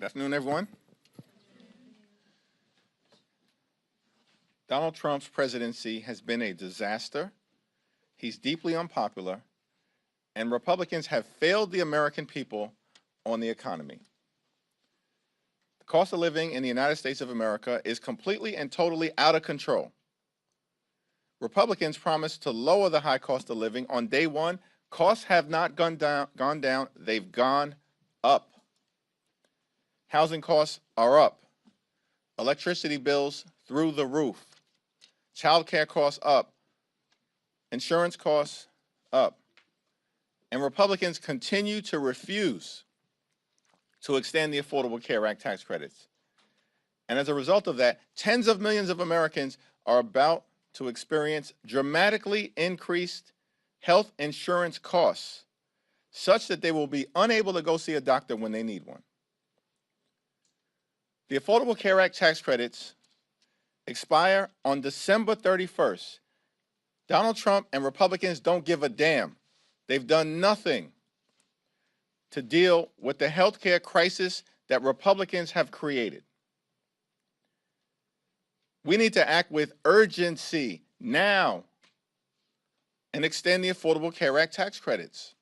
Good afternoon, everyone. Donald Trump's presidency has been a disaster. He's deeply unpopular, and Republicans have failed the American people on the economy. The cost of living in the United States of America is completely and totally out of control. Republicans promised to lower the high cost of living on day one. Costs have not gone down, they've gone up. Housing costs are up. Electricity bills through the roof. Child care costs up. Insurance costs up. And Republicans continue to refuse to extend the Affordable Care Act tax credits. And as a result of that, tens of millions of Americans are about to experience dramatically increased health insurance costs, such that they will be unable to go see a doctor when they need one. The Affordable Care Act tax credits expire on December 31st. Donald Trump and Republicans don't give a damn. They've done nothing to deal with the health care crisis that Republicans have created. We need to act with urgency now and extend the Affordable Care Act tax credits.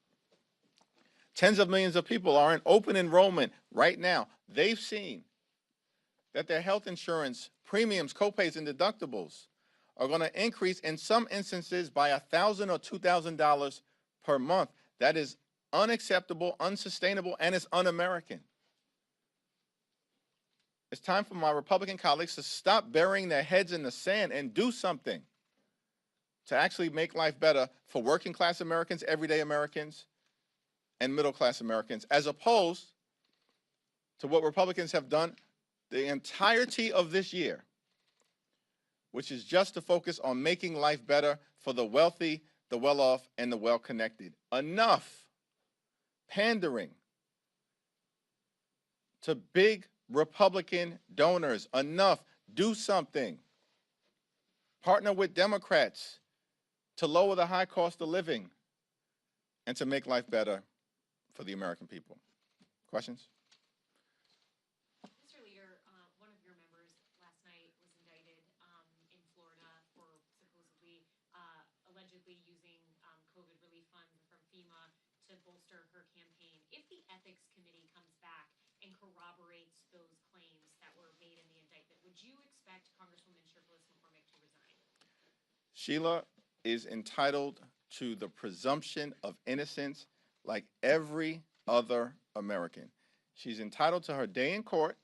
Tens of millions of people are in open enrollment right now. They've seen that their health insurance premiums, copays, and deductibles are going to increase in some instances by $1,000 or $2,000 per month. That is unacceptable, unsustainable, and it's un-American. It's time for my Republican colleagues to stop burying their heads in the sand and do something to actually make life better for working class Americans, everyday Americans, and middle class Americans, as opposed to what Republicans have done the entirety of this year, which is just to focus on making life better for the wealthy, the well-off, and the well-connected. Enough pandering to big Republican donors. Enough. Do something. Partner with Democrats to lower the high cost of living and to make life better for the American people. Questions? Mr. Leader, one of your members last night was indicted in Florida for supposedly, allegedly using COVID relief funds from FEMA to bolster her campaign. If the Ethics Committee comes back and corroborates those claims that were made in the indictment, would you expect Congresswoman McCormick to resign? Sheila is entitled to the presumption of innocence like every other American. She's entitled to her day in court,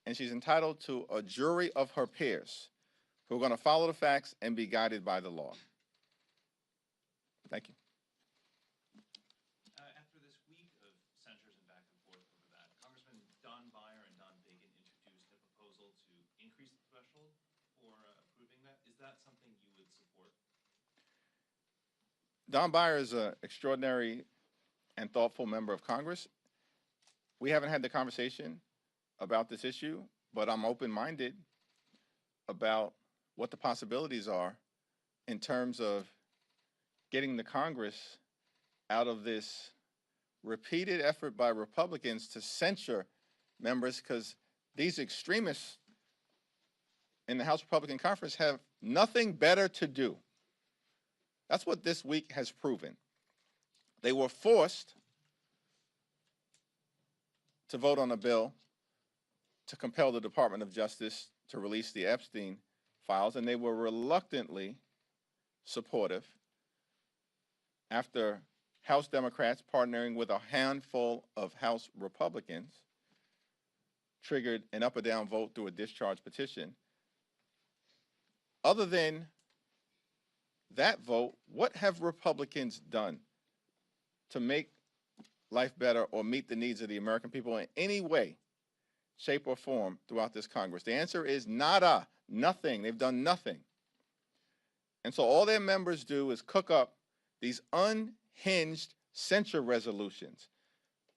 and she's entitled to a jury of her peers who are going to follow the facts and be guided by the law. Thank you. After this week of censures and back and forth over that, Congressman Don Beyer and Don Bacon introduced a proposal to increase the threshold for approving that. Is that something you would support? Don Beyer is an extraordinary and thoughtful member of Congress. We haven't had the conversation about this issue, but I'm open-minded about what the possibilities are in terms of getting the Congress out of this repeated effort by Republicans to censure members, because these extremists in the House Republican Conference have nothing better to do. That's what this week has proven. They were forced to vote on a bill to compel the Department of Justice to release the Epstein files, and they were reluctantly supportive after House Democrats partnering with a handful of House Republicans triggered an up or down vote through a discharge petition. Other than that vote, what have Republicans done to make life better or meet the needs of the American people in any way, shape, or form throughout this Congress? The answer is nada, nothing. They've done nothing. And so all their members do is cook up these unhinged censure resolutions,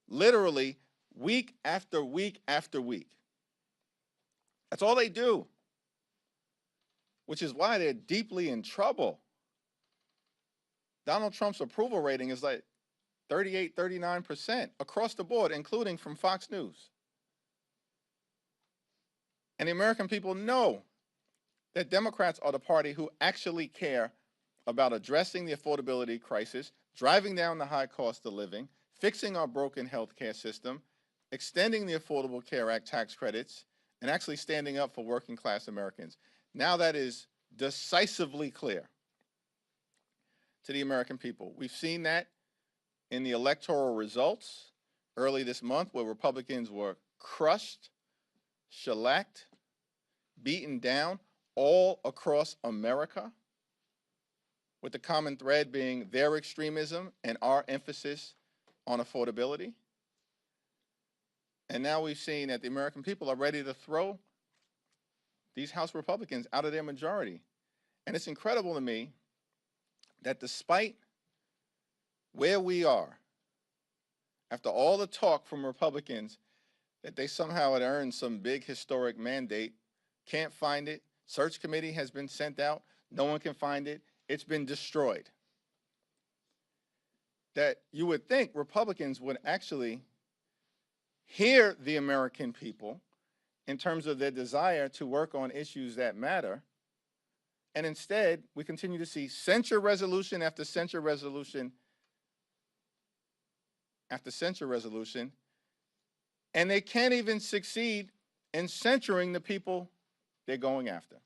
literally week after week after week. That's all they do, which is why they're deeply in trouble. Donald Trump's approval rating is like 38, 39% across the board, including from Fox News. And the American people know that Democrats are the party who actually care about addressing the affordability crisis, driving down the high cost of living, fixing our broken health care system, extending the Affordable Care Act tax credits, and actually standing up for working class Americans. Now that is decisively clear to the American people. We've seen that in the electoral results early this month, where Republicans were crushed, shellacked, beaten down all across America, with the common thread being their extremism and our emphasis on affordability. And now we've seen that the American people are ready to throw these House Republicans out of their majority. And it's incredible to me that despite where we are, after all the talk from Republicans that they somehow had earned some big historic mandate, can't find it. Search committee has been sent out. No one can find it. It's been destroyed. That you would think Republicans would actually hear the American people in terms of their desire to work on issues that matter. And instead, we continue to see censure resolution after censure resolution after censure resolution, and they can't even succeed in censuring the people they're going after.